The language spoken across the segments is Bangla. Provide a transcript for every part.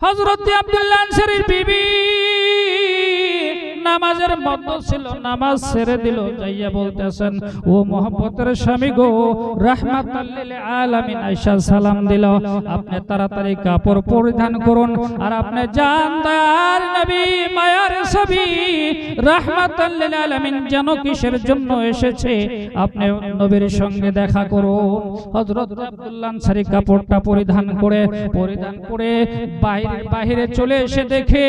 হযরত আব্দুল্লাহ আনসারীর বিবি নামাজের মধ্যে ছিল, নামাজ ছেড়ে দিল, যাইয়া বলতেছেন, ও মোহাম্মতের স্বামী গো, রাহমাতাল লিল আলামিন আয়েশা সালাম দিল, আপনি তাড়াতাড়ি কাপড় পরিধান করুন আর আপনি যান দয়ার নবী মায়ার ছবি রাহমাতাল লিল আলামিন যেন কিসের জন্য এসেছে আপনি নবীর সঙ্গে দেখা করুন। হযরত আব্দুল্লাহ আনসারী কাপড়টা পরিধান করে বাহিরে চলে এসে দেখে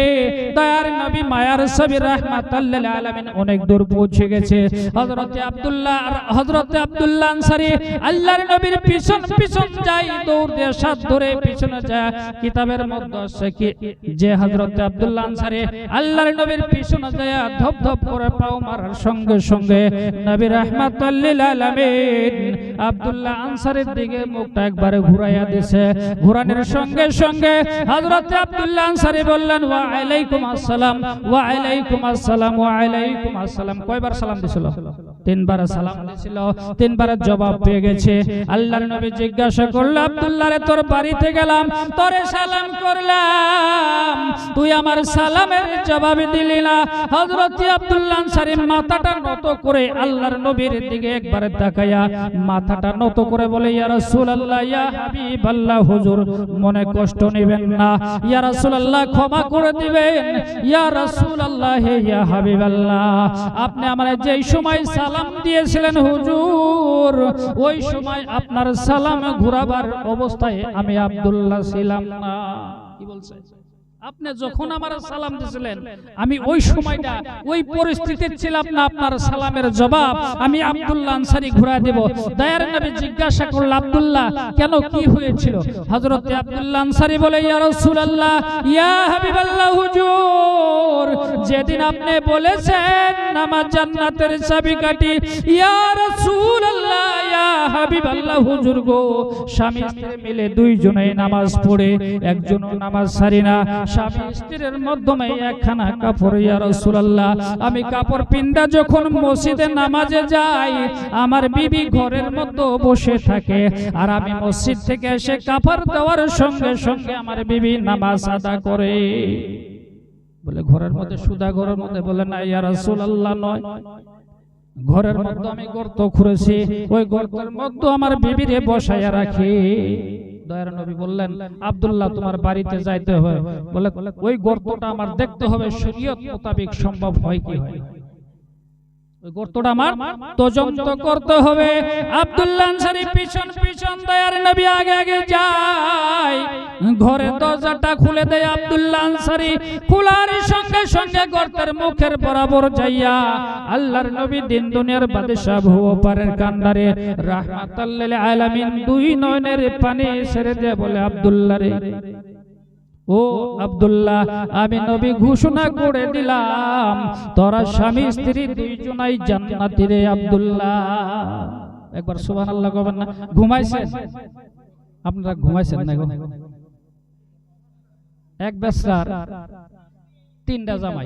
দয়ার নবী মায়ার ছবি রাহমাতাল লিল আলামিন অনেক দূর পৌঁছে গেছে। হযরত আব্দুল্লাহ আনসারী আল্লাহর নবীর পিছন যায়, দৌড় দিয়ে সাত ধরে পিছনে যায়। কিতাবের মধ্যে আছে কি যে হযরত আব্দুল্লাহ আনসারী আল্লাহর নবীর পিছনে যায় ধপ ধপ করে পাও মারার সঙ্গে সঙ্গে নবী রাহমাতাল লিল আলামিন আব্দুল্লাহ আনসারীর দিকে মুখটা একবারে ঘুরাইয়া দিয়েছে। ঘুরানোর সঙ্গে সঙ্গে হযরত আব্দুল্লাহ আনসারী বললেন, ওয়া আলাইকুম আসসালাম, ওয়া আলাইকুম আসসালাম, ওয়া আলাইকুম আসসালাম। কয়বার সালাম দিছিল? তিনবার সালাম দিছিল। তিনবার জবাব পেয়ে গেছে। আল্লাহর নবী জিজ্ঞাসা করল, আব্দুল্লাহ রে, তোর বাড়িতে গেলাম, তোরে সালাম করলাম, তুই আমার সালামের জবাব দিলি না। হযরত আব্দুল্লাহ আনসারী মাথাটা নত করে আল্লাহর নবীর দিকে একবার তাকায়া মাথাটা নত করে বলে, ইয়া রাসূলুল্লাহ, ইয়া হাবিবাল্লাহ, হুজুর মনে কষ্ট নেবেন না, ইয়া রাসূলুল্লাহ ক্ষমা করে দিবেন, ইয়া রাসূলুল্লাহ, ইয়া হাবিবাল্লাহ, আপনি আমারে যেই সময় সালাম দিয়েছিলেন হুজুর, ওই সময় আপনার সালাম ঘুরাবার অবস্থায় আমি আব্দুল্লাহ ছিলাম না। কি বলছে? আপনি যখন আমার সালাম দিয়েছিলেন আমি ওই সময়টা ওই পরিস্থিতিতে ছিলাম না, আপনার সালামের জবাব আমি আব্দুল্লাহ আনসারী ঘুরায় দেব। দয়ার নবী জিজ্ঞাসা করল, আব্দুল্লাহ কেন, কি হয়েছিল? হযরত আব্দুল্লাহ আনসারী বলে, ইয়া রাসূলুল্লাহ, ইয়া হাবিবাল্লাহ, হুজুর যেদিন আপনি বলেছেন নামাজ জান্নাতের চাবিকাঠি, ইয়া রাসূলুল্লাহ, ইয়া হাবিবাল্লাহ, হুজুর গো, স্বামী স্ত্রী মিলে দুইজনেই নামাজ পড়ে একজনও নামাজ ছাড়ি না, স্বামী স্ত্রীর মাধ্যমে একখানা কাপড়, ইয়া রাসূলুল্লাহ আমি কাপড় পিন্দা যখন মসজিদে নামাজে যাই আমার বিবি ঘরের মধ্যে বসে থাকে আর আমি মসজিদ থেকে এসে কাপড় দেওয়ার সঙ্গে সঙ্গে আমার বিবি নামাজ আদা করে। বলে ঘরের মধ্যে সুদা ঘরের মধ্যে? বলে না ইয়া রাসূলুল্লাহ, নয়, ঘরের মধ্যে আমি গর্ত খুঁড়েছি, ওই গর্তের মধ্যে আমার বিবিরে বসাইয়া রাখি। দয়ার নবী বললেন, আব্দুল্লাহ তোমার বাড়িতে যাইতে হবে, বলে ওই গর্তটা আমার দেখতে হবে শরীয়ত মোতাবেক সম্ভব হয় কি হয়, ওই গর্তটা আমার তদন্ত করতে হবে। আব্দুল্লাহ আনসারী পিছন পিছন দয়ার নবী আগে আগে যায়, ঘরের দরজাটা খুলে দেয় আব্দুল্লাহ আনসারী। খোলার সঙ্গে সঙ্গে গর্তের মুখের বরাবর যাইয়া আল্লাহর নবী দিন দুনিয়ার বাদশা ভুয়ো পারের কান্ডারে রাহমাতাল লিল আলামিন দুই নয়নের পানি ছেড়ে দিয়ে বলে, আব্দুল্লাহ রে, ও আব্দুল্লাহ, আমি নবী ঘোষণা করে দিলাম তোরা স্বামী স্ত্রী দুইজনাই জান্নাতি রে আব্দুল্লাহ। একবার সুবহানাল্লাহ কবেন না? ঘুমাইছেন আপনারা? ঘুমাইছেন না গো? এক বেশার তিনটা জামাই